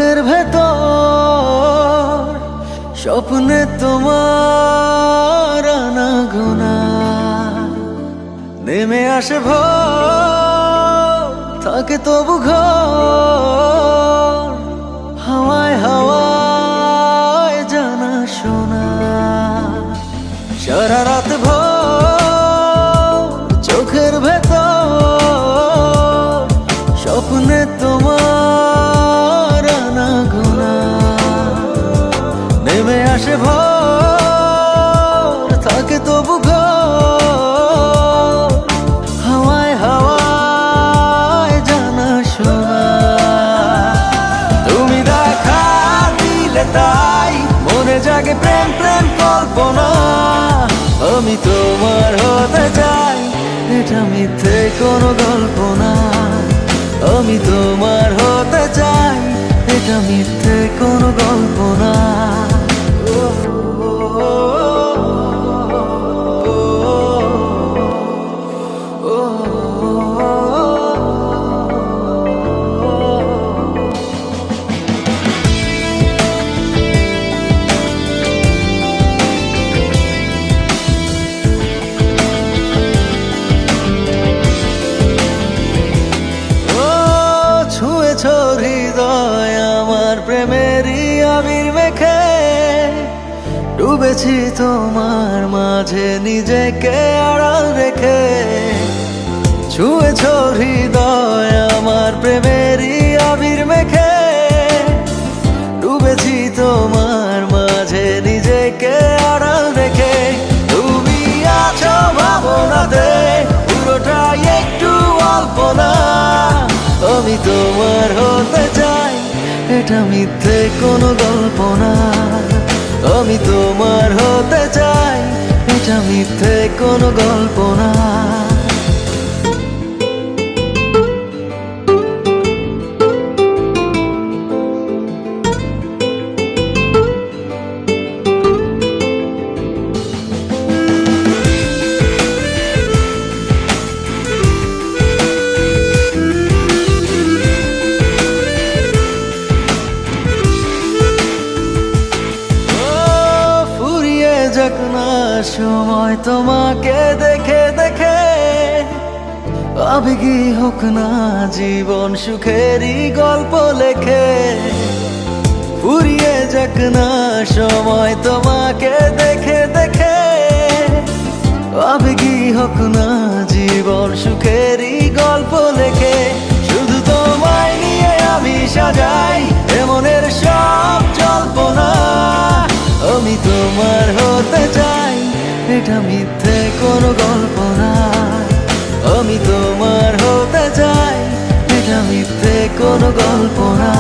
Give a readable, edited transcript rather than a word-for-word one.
চোখের ভেতর স্বপ্নে তোমার আনাগোনা নেমে আসে ভোর, থাকে তবু ঘর হাওয়ায় হাওয়ায় জানা শোনা। সারা রাত ভোর চোখের ভেতর স্বপ্নে তোমার আনাগোনা নেমে আসে ভোর, থাকে তবু ঘর হাওয়ায় হাওয়ায় জানা শোনা। তুমি দেখা দিলে তাই মনে জাগে প্রেম প্রেম কল্পনা। আমি তোমার হতে চাই, এটা মিথ্যে কোনো গল্প না। আমি তোমার হতে চাই, এটা মিথ্যে কোনো গল্প না। হৃদয় আমার প্রেমেরই আবির মেখে, ডুবেছি তোমার মাঝে নিজেকে আড়াল রেখে। ছুঁয়েছ হৃদয় আমার প্রেমেরই আবির মেখে, ডুবেছি তোমার মাঝে নিজেকে আড়াল রেখে। তুমি আছো ভাবনাতে, পুরোটাই একটু অল্প না। আমি তোমার হতে চাই, এটা মিথ্যে কোনো গল্প না। আমি তোমার হতে চাই, এটা মিথ্যে কোনো গল্প না। যাক না সময় তোমাকে দেখে দেখে, আবেগী হোক না জীবন সুখেরই গল্প লেখে। ফুরিয়ে যাক না সময় তোমাকে দেখে দেখে, আবেগী হোক না জীবন সুখেরই গল্প লেখে। শুধু তোমায় নিয়ে আমি সাজাই এমনের সব জল্পনা। আমি তোমার হতে চাই, এটা মিথ্যে কোনো গল্প না। আমি তোমার হতে চাই, এটা মিথ্যে কোনো গল্প না।